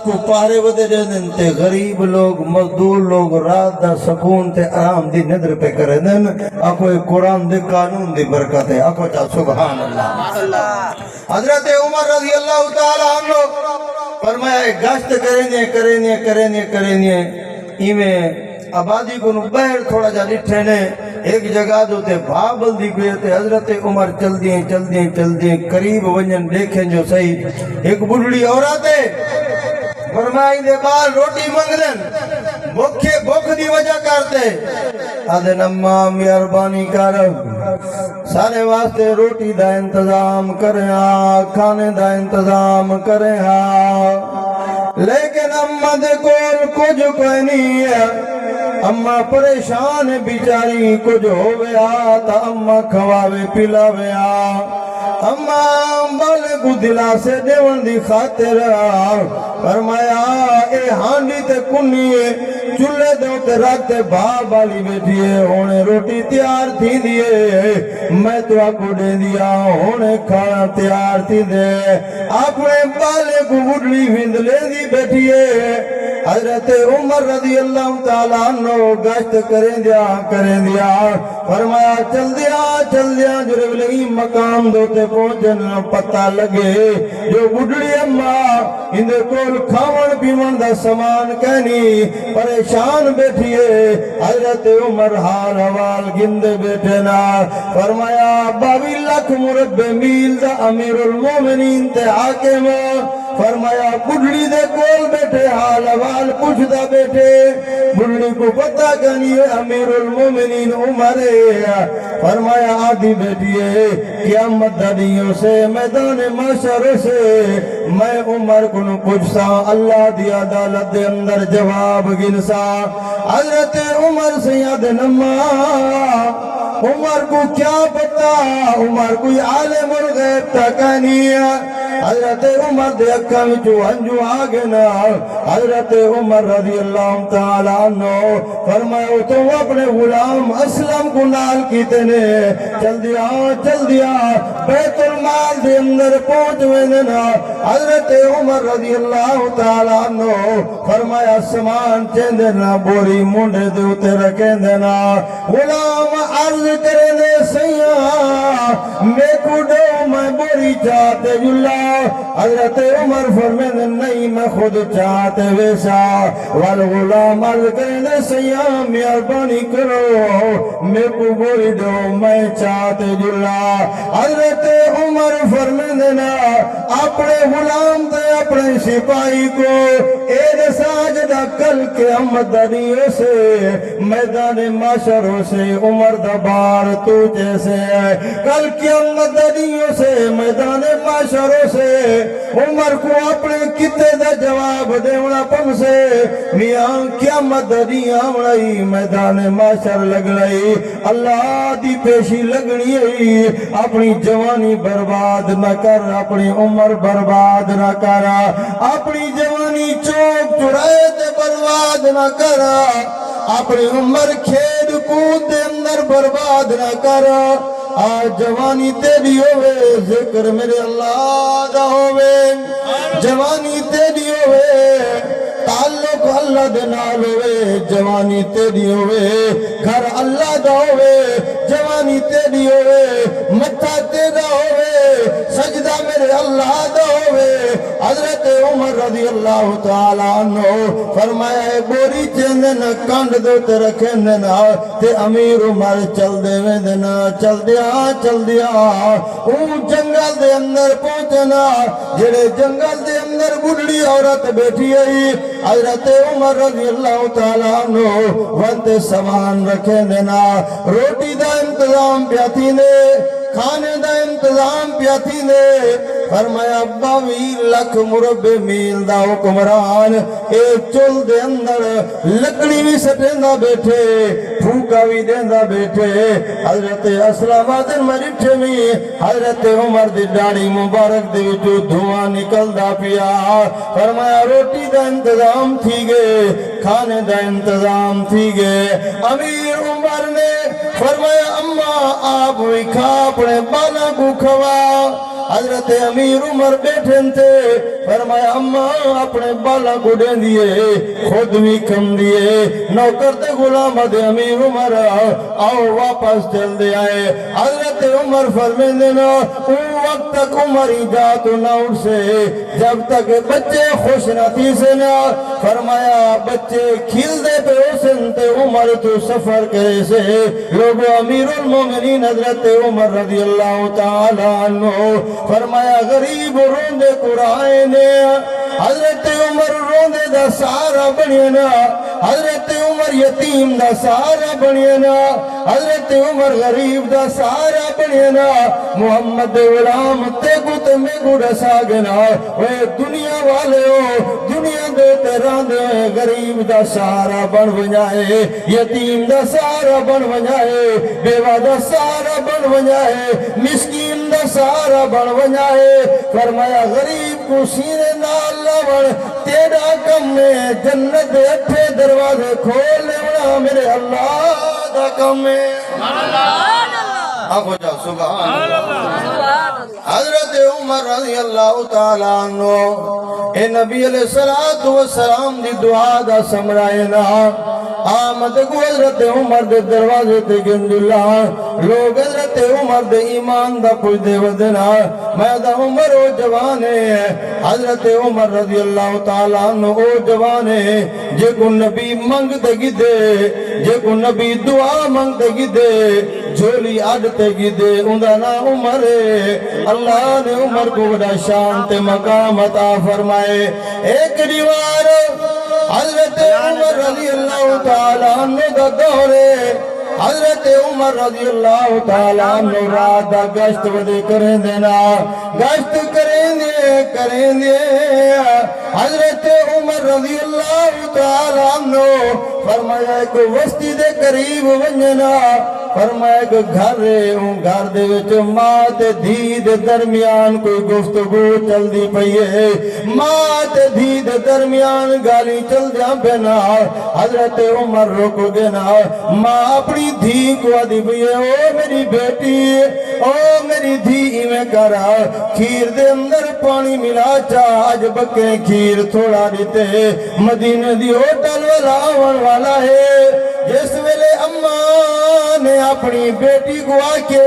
کو پارے ودے دین تے غریب لوگ مزدور لوگ رات دا سکون تے آرام دی نظر پہ کرے دین اکو قرآن دے قانون دی برکت ہے اکو چاہ سبحان اللہ حضرت عمر رضی اللہ تعالیٰ عنہ فرمایا گشت کریں گے ایمیں آبادی کو بہر تھوڑا جا لٹھے نے ایک جگہ دو تے بھابل دی گئے تے حضرت عمر چل دیئے قریب ونجن دیکھیں جو صحیح ایک بڑھڑی عورت ہے فرمائی دے بال روٹی منگ دن بھوک دی وجہ کرتے آدھن اماں مہربانی کر سارے واسطے روٹی دا انتظام کریں کھانے دا انتظام کریں لیکن اماں دے کول کچھ کوئی نہیں ہے اماں پریشان بیچاری کچھ ہویا تا اماں کھواوے پلاوے اماں بالے کو دلا سے دیون دی خاطر فرمایا اے ہانڈی تے کنی چولے دے تے رات بھاب والی بیٹھی ہے ہونے روٹی تیار تھی دیے میں تو آکو دے دیا ہونے کھانا تیار تھی دے اپنے بالے کو بڑھڑی ہندلے دی بیٹھی ہے حضرت عمر رضی اللہ تعالیٰ عنہ گشت کریں دیا فرمایا چل دیا جو لگی مقام دوتے پہنچن پتہ لگے جو بڑھڑی اماں اندے کول کھاون پیون دا سامان کہنی پریشان بیٹھیے حضرت عمر حال حوال گندے بیٹھے نا فرمایا 22 لاکھ مربع میل دا امیر المومنین تے حاکم فرمایا بڑھڑی دے کول بیٹھے حال حوال پوچھتا بیٹھے بڑھڑی کو پتہ کنی ہے امیر المومنین عمر فرمایا آدھی بیٹھیے قیامت دادیوں سے میدان محشر سے میں عمر کو پوچھتا اللہ دی عدالت دے اندر جواب گنسا حضرت عمر سے یاد نما عمر کو کیا پتا عمر کوئی عالم الغیب تک نہیں ہے حضرت عمر دے اکھا وچوں ہنجو آگے نا حضرت عمر رضی اللہ تعالیٰ عنہ فرمایا تو اپنے غلام اسلم کو نال کیتے نے چل دیا بیت المال دے اندر پہنچ وینا حضرت عمر رضی اللہ تعالیٰ عنہ فرمایا سامان چیندے نا بوری مونڈے دے اتے رکھیں دینا غلام عرض کرے دے سیاں میں کو دو میں بوری چاہتے جلا حضرت عمر فرمائے نہیں میں خود چاہتے ویسا والغلام عرض کرے دے سیاں مہربانی کرو میں کو بوری دو میں چاہتے جلا حضرت عمر فرمائے نا اپنے غلام تے اپنے سپاہی کو اید ساجدہ کل قیامت دنیوں سے میدان معاشروں سے عمر دبار تو جیسے کل قیامت دنیوں سے میدان معاشروں سے عمر کو اپنے کتے دا جواب دیونا پم سے میاں قیامت دنیا مڑائی میدان معاشر لگ رہی اللہ دی پیشی لگنی ہے اپنی جوانی برباد نہ کر اپنی عمر برباد نہ کر اپنی جوانی چوک چرائے تے برباد نہ کر اپنی عمر کھیل کود دے اندر برباد نہ کر آج جوانی تیری ہوئے ذکر میرے اللہ دا ہوئے جوانی تیری ہوئے تعلق اللہ دے نال ہوئے جوانی تیری ہوئے گھر اللہ دا ہوئے جوانی تیری ہوئے متھا تیرا ہوئے سجدہ میرے اللہ دا ہوئے حضرت عمر رضی اللہ تعالیٰ عنہ فرمایا ہے بوری چیندن کانڈ دو تے رکھیں دینا تے امیر عمر چل دے میں دینا چل دیا جنگل دے اندر پہنچنا جڑے جنگل دے اندر بڑھڑی عورت بیٹھی ہے حضرت عمر رضی اللہ تعالیٰ عنہ وانتے سامان رکھیں دینا روٹی دا انتظام پیاتی نے کھانے دا انتظام پیاتی نے فرمایا 22 لاکھ مربع میل دا حکمران ایک چل دے اندر لکڑی بھی سٹیندا بیٹھے پھوکا بھی دیندا بیٹھے حضرت اسلام دن مرٹھے میں حضرت عمر دی داڑھی مبارک دے وچوں دھواں نکلدا پیا فرمایا روٹی دا انتظام تھی گئے کھانے دا انتظام تھی گئے امیر عمر نے فرمایا اماں آپ بھی کھا اپنے بالا کو کھوا حضرت امیر عمر بیٹھے تھے فرمایا اماں اپنے بالا کو دین دیے خود بھی کم دیے نوکر تے غلام دے امیر عمر آؤ واپس چل دے آئے حضرت عمر فرمین دینا ان وقت تک عمر ایجاد نہ اٹھ سے جب تک بچے خوش نتی سے نہ فرمایا بچے کھل دے پہ حسن تے عمر تو سفر کرے سے لوگو امیر المومنین حضرت عمر رضی اللہ تعالی عنہ فرمایا غریب روندے قرآن حضرت عمر روندے دا سارا بنینا حضرت عمر یتیم دا سارا بنینا حضرت عمر غریب دا سارا بنینا محمد غلام تے گت میں گڑا ساگنا وے دنیا والے ہو دنیا دے تیران دے غریب دا سارا بن بنائے یتیم دا سارا بن بنائے بیوہ دا سارا بن بنائے مسکین دا سارا بن بنائے فرمایا غریب کو سینے نال لون تیرا کم میں جنت دے اٹھے دروازے کھول لیونا میرے اللہ دا کم میں آنکھو جاؤ سبحان اللہ حضرت عمر رضی اللہ تعالیٰ عنہ اے نبی علیہ السلام دی دعا دا سمرائنا آمد کو حضرت عمر دے دروازے تے گند اللہ لوگ حضرت عمر دے ایمان دا پوچھ دے ودنا میں دا عمر او جوانے حضرت عمر رضی اللہ تعالیٰ عنہ او جوانے جے کو نبی منگ دے گی دے جے کو نبی دعا منگ دے گی دے جھولی آڈتے گی دے اندھا نا عمر اللہ نے عمر کو بڑا شان تے مقام عطا فرمائے ایک دیوار حضرت عمر رضی اللہ تعالیٰ عنہ دا دورے حضرت عمر رضی اللہ تعالیٰ عنہ رات دا گشت ودے کریں دینا گشت کریں دے حضرت عمر رضی اللہ تعالیٰ عنہ فرمایا کہ وستی دے قریب ونجنا فرمایا کہ گھر دے وچ ماں تے دھی دے درمیان کوئی گفتگو چل دی پئیے ماں تے دھی دے درمیان گالی چل جا پینا حضرت عمر رک گئے نا ماں اپنی دھی کو دی پئیے او میری بیٹی او میری دھی میں کرا کھیر دے اندر پانی ملا چا آج بکے کھیر تھوڑا دیتے مدینہ دی ہوٹل والا ہے جس ویلے اماں نے اپنی بیٹی کو آکے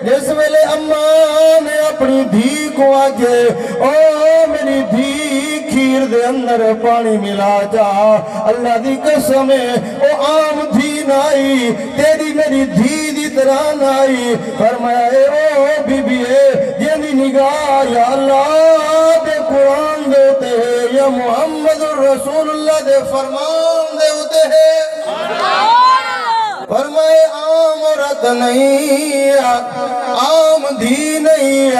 جس ویلے اماں نے اپنی دھی کو آکے او میری دھی کھیر دے اندر پانی ملا جا اللہ دی قسم ہے او عام دھی نائی تیری میری دھی دی طرح نائی فرمایا اے او بی بی ہے جنی نگاہ یا اللہ دے قرآن دیتے ہیں یا محمد رسول اللہ دے فرمان دیتے ہیں فرمائے عام عورت نہیں عام دھی نہیں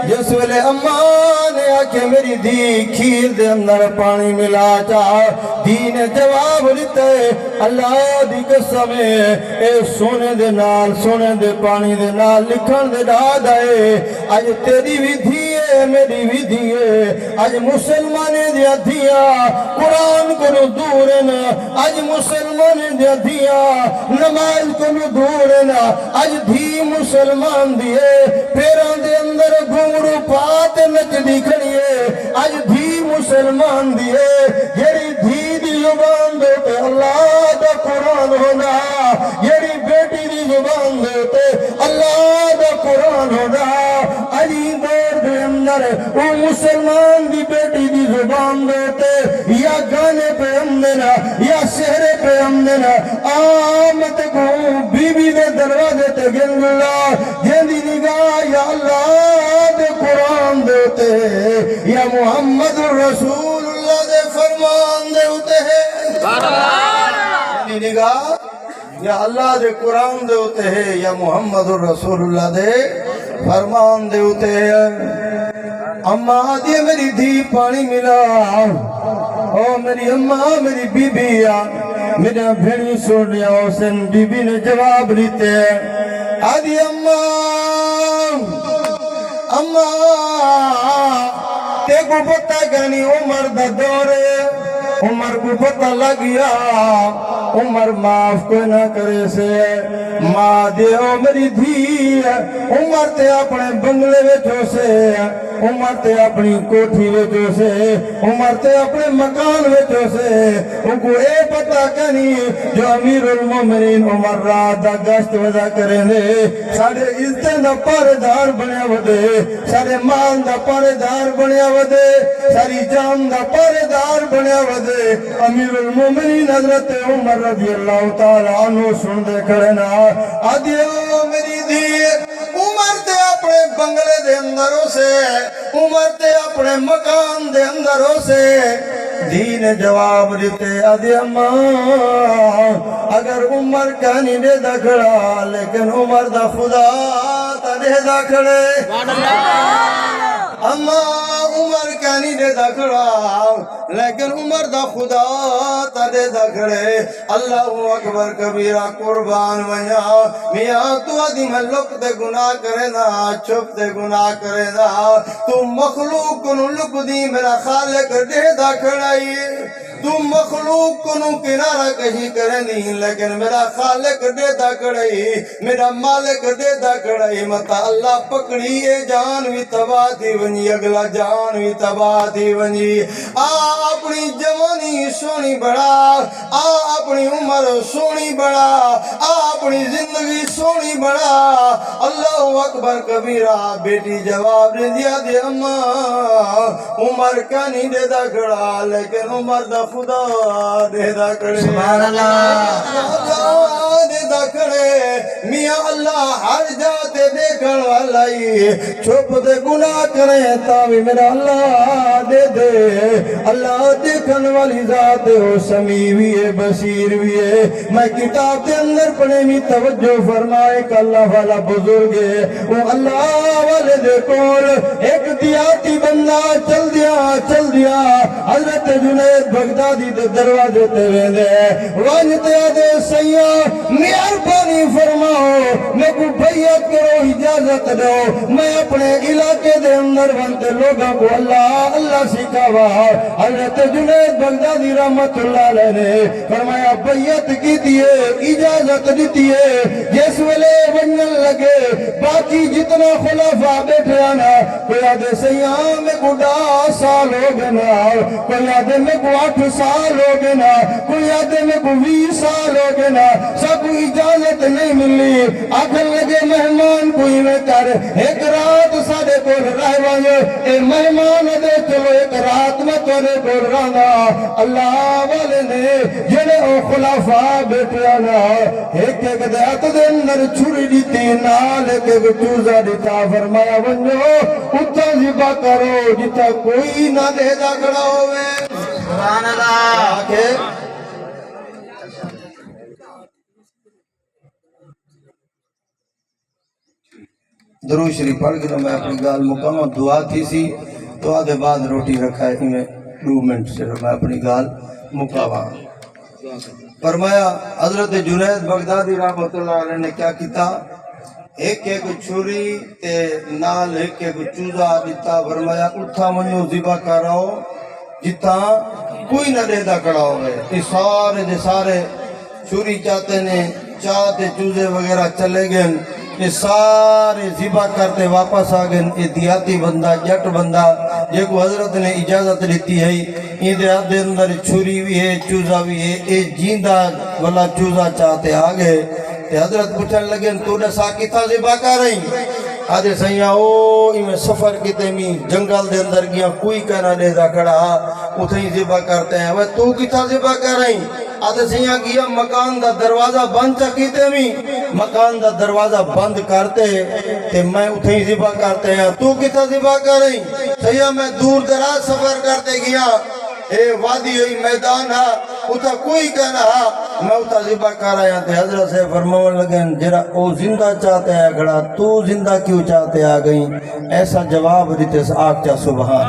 جس ویلے اماں نے آکے میری دھی کھیر دے اندر پانی ملا چاہ دھی نے جواب لیتے اللہ دی قسم اے سونے دے نال سونے دے پانی دے نال لکھن دے داد آئے آج تیری بھی دھی ہے میری بھی دھی ہے آج مسلمانے دیا دھیا قرآن کو نو دور نا آج مسلمانے دیا دھیا نماز کو نو دور نا آج دھی مسلمان دیے پیران دے اندر گھنگرو پات نچ دی کھڑیے آج دھی مسلمان دیے یری دھی دی زبان دیتے اللہ دا قرآن ہونا یری بیٹی دی زبان دیتے اللہ دا قرآن ہونا علی دور دے اندر وہ مسلمان دی بیٹی دی زبان دیتے یا گانے پہ ہم دینا یا شہرے پہ ہم دینا آمد کو بی بی دے دروازے تے گنگ اللہ جیندی نگاہ یا اللہ دے قرآن دیتے یا محمد رسول اللہ دے فرمان دیتے ہیں جیندی نگاہ یا اللہ دے قرآن دیتے ہیں یا محمد رسول اللہ دے فرمان دیتے ہیں اماں دی میری دھی پانی ملا او میری اماں میری بی بی میرا بھیڑی سن لیا حسن بی بی نے جواب لیتے ہیں آدھی اماں تے کو پتہ گانی عمر دا دورے عمر کو پتہ لگ گیا عمر معاف کوئی نہ کرے سے ماں دے او میری دھی عمر تے اپنے بنگلے وچوں سے عمر تے اپنی کوٹھی وچوں سے عمر تے اپنے مکان وچوں سے ان کو اے پتہ کنی جو امیر المومنین عمر رات دا گشت ودا کریں دے سارے عزتیں دا پہرےدار بنیا ودے سارے مال دا پہرےدار بنیا ودے ساری جان دا پہرےدار بنیا ودے امیر المومنین حضرت عمر رضی اللہ تعالی عنہ سن دے کھڑے نا آدھیو میری دھی عمر تے اپنے بنگلے دے اندروں سے عمر تے اپنے مکان دے اندروں سے دھی نے جواب دیتے آدھی اماں اگر عمر کا نہیں دے دا کھڑا لیکن عمر دا خدا تا دے دا کھڑے اماں عمر کا نہیں دے دا کھڑا لیکن عمر دا خدا تا دے دا کھڑے اللہ اکبر کبیرہ قربان ونیا میاں تو آدھی ملک دے گناہ کرے نا چھپ دے گناہ کرے نا تو مخلوق کنو لک دی میرا خالق دے دا کھڑائی تو مخلوق کنو کنارہ کشی کرے نہیں لیکن میرا خالق دے دا کھڑائی میرا مالک دے دا کھڑائی متا اللہ پکڑی اے جان وی تباہ تھی ونی اگلا جان وی تباہ تھی ونی اپنی جوانی سونی بڑا اپنی عمر سونی بڑا اپنی زندگی سونی بڑا اللہ اکبر کبیرہ بیٹی جواب دے دیا دے اماں عمر کا نہیں دے دا کھڑا لیکن عمر دا خدا دے دا کھڑے سبحان اللہ دے دا کھڑے میاں اللہ ہر جاتے دیکھن والائی چھپ دے گناہ کریں تاوی میرا اللہ دے دے اللہ دیکھن والی ذات ہو سمیع بھی ہے بصیر بھی ہے میں کتاب دے اندر پڑھے میں توجہ فرمائے کہ اللہ والا بزرگ ہے وہ اللہ والے دے کول ایک دیاتی بندہ چل دیا حضرت جنید بغدادی دے دروازے تے ویندے وانتے آدھے سیاں مہربانی فرماؤ میں کو بیعت کرو اجازت دو میں اپنے علاقے دے اندر بنتے لوگوں کو اللہ سکھاوا حضرت جنید بغدادی رحمت اللہ علیہ نے فرمایا بیعت کی دیئے اجازت دیتی ہے جس ویلے بنن لگے باقی جتنا خلافہ بیٹھے آنا کوئی آدھے سیاں میں کو 10 سال ہو گئے نا کوئی آدھے میں کو 8 سال ہو گئے نا کوئی آدھے میں کو 20 سال ہو گئے نا سب کو اجازت نہیں ملی آکھن لگے مہمان کوئی میں کر ایک رات ساڑے کو رہ وائے اے مہمان دے چلو ایک رات میں تونے کو رہنا اللہ والے نے جنہیں او خلافہ بیٹھے آنا ایک دیت دے اندر چھری دیتی نال ایک چوزہ دیتا فرمایا ونجو اتھا زبا کرو جتا کوئی نہ دے دا کھڑا ہوئے سبحان اللہ درود شریف پڑھ کے میں اپنی گال مکمل دعا تھی سی دعا دے بعد روٹی رکھا ہے میں 2 منٹ سے میں اپنی گال مکاوا فرمایا حضرت جنید بغدادی رحمت اللہ علیہ نے کیا کیتا ایک چھری تے نال ایک چوزا دیتا فرمایا اٹھا منو ذبح کراؤ جتا کوئی نہ دے دا کھڑا ہوئے یہ سارے دے سارے چھری چاہتے نے چاہتے چوزے وغیرہ چلے گئے یہ سارے ذبح کرتے واپس آگئے یہ دیاتی بندہ جٹ بندہ یہ کو حضرت نے اجازت لیتی ہے یہ دیات دے اندر چھری بھی ہے چوزہ بھی ہے یہ جیندہ والا چوزہ چاہتے آگئے تے حضرت پوچھن لگے تو نے سا کتا ذبح کر رہی آدھے سیاں میں سفر کیتے میں جنگل دے اندر گیا کوئی کہنا دے دا کھڑا اتھیں ذبح کرتے ہیں وہ تو کتا ذبح کر رہی آدھے سیاں گیا مکان دا دروازہ بند چکیتے میں مکان دا دروازہ بند کرتے تے میں اتھیں ذبح کرتے ہیں تو کتا ذبح کر رہی سیاں میں دور دراز سفر کرتے گیا اے وادی ہوئی میدان ہے اتھا کوئی کہنا ہے میں اتھا ذبح کر رہا تھے حضرت سے فرماون لگن جرا او زندہ چاہتے ہیں گھڑا تو زندہ کیوں چاہتے آ گئیں ایسا جواب دیتے سے آگ چاہ سبحان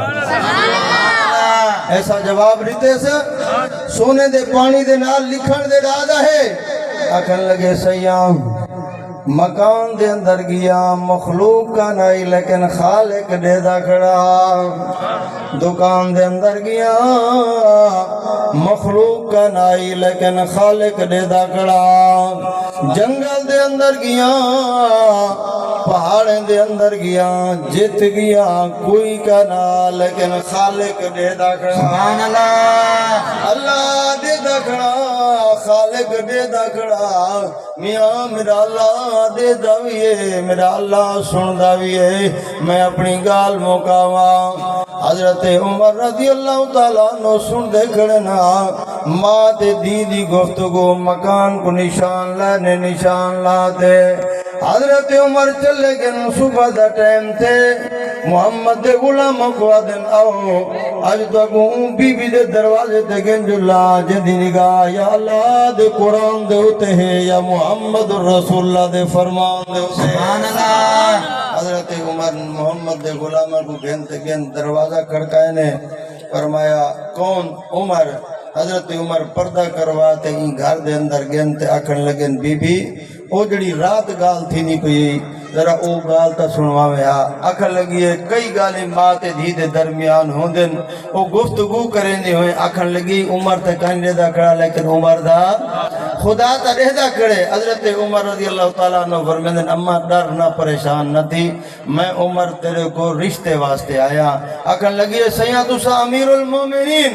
ایسا جواب دیتے سے سونے دے پانی دے نال لکھن دے دادا ہے آکھن لگے سیام مکان دے اندر گیا مخلوق کا نہیں لیکن خالق دے دا کھڑا دکان دے اندر گیا مخلوق کا نائی لیکن خالق دے دکڑا جنگل دے اندر گیا پہاڑیں دے اندر گیا جت گیا کوئی کا نا لیکن خالق دے دکڑا سبحان اللہ اللہ دے دکڑا خالق دے دکڑا میاں میرا اللہ دے دویے میرا اللہ سن دویے میں اپنی گال مکاواں حضرت عمر رضی اللہ تعالیٰ نو سن دے کھڑنا ماں تے دی گفتگو مکان کو نشان لانے نشان لاتے حضرت عمر چلے گئے صبح دا ٹائم تھے محمد دے غلام کو دن آؤ آج تک بی بی دے دروازے تے گنجلا جدی نگاہ یا اللہ دے قرآن دے ہوتے ہیں یا محمد رسول اللہ دے فرمان دے ہوتے ہیں سبحان اللہ حضرت عمر محمد دے غلام کو گنتے گن دروازہ کھڑکائے نے فرمایا کون عمر حضرت عمر پردہ کرواتے ہی گھر دے اندر گنتے آکھن لگن بی بی او جڑی رات گال تھی نہیں پئی ذرا او گال تا سنواوے آکھن لگی ہے کئی گالی ماں تے دھی دے درمیان ہوندن او گفتگو کریں دی ہوئے آکھن لگی عمر تے کہنے دا کھڑا لیکن عمر دا خدا تا رہدا کھڑے حضرت عمر رضی اللہ تعالیٰ عنہ فرمیندن اما ڈر نہ پریشان نہ تھی میں عمر تیرے کو رشتے واسطے آیا آکھن لگی ہے سیاں تسا امیر المومنین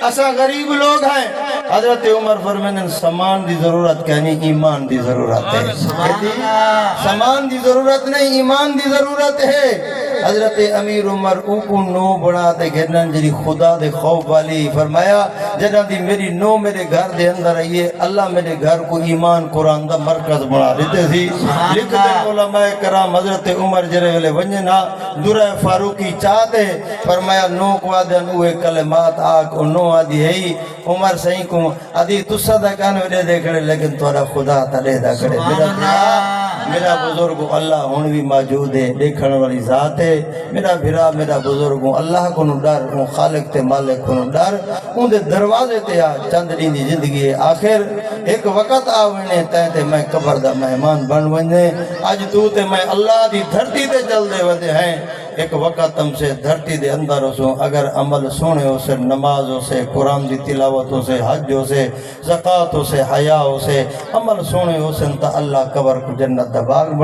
اسا غریب لوگ ہیں حضرت عمر فرمائن سامان دی ضرورت کہنی ایمان دی ضرورت ہے سامان دی ضرورت نہیں ایمان دی ضرورت ہے حضرت امیر عمر اوکو نو بڑھاتے گھرنن جری خدا دے خوف والی فرمایا جنہ دی میری نو میرے گھر دے اندر آئیے اللہ میرے گھر کو ایمان قرآن دا مرکز بنا دیتے تھی لکھ دے علماء کرام حضرت عمر جرے والے ونجنا درہ فاروقی چاہتے فرمایا نو کو آدھن اوے کلمات آگ نو آدھی ہے عمر صحیح کو آدھی تسا دا کانو دے دے کھڑے لیکن تورا خدا تا دے دا کھڑے میرا بزرگ اللہ ہون بھی موجود ہے دیکھن والی ذات ہے میرا بھرا میرا بزرگ اللہ کو نو ڈر خالق تے مالک کو نو ڈر ان دے دروازے تے آ چند دن دی زندگی ہے آخر ایک وقت آونے تے میں قبر دا مہمان بن ونے آج تو تے میں اللہ دی دھرتی تے چل دے ودے ہیں ایک وقت ہم سے دھرتی دے اندر ہو سو اگر عمل سونے ہو سے نماز ہو سے قرآن دی تلاوت ہو سے حج ہو سے زکاة ہو سے حیاء ہو سے عمل سونے ہو سے انتا اللہ قبر کو جنت دا باغ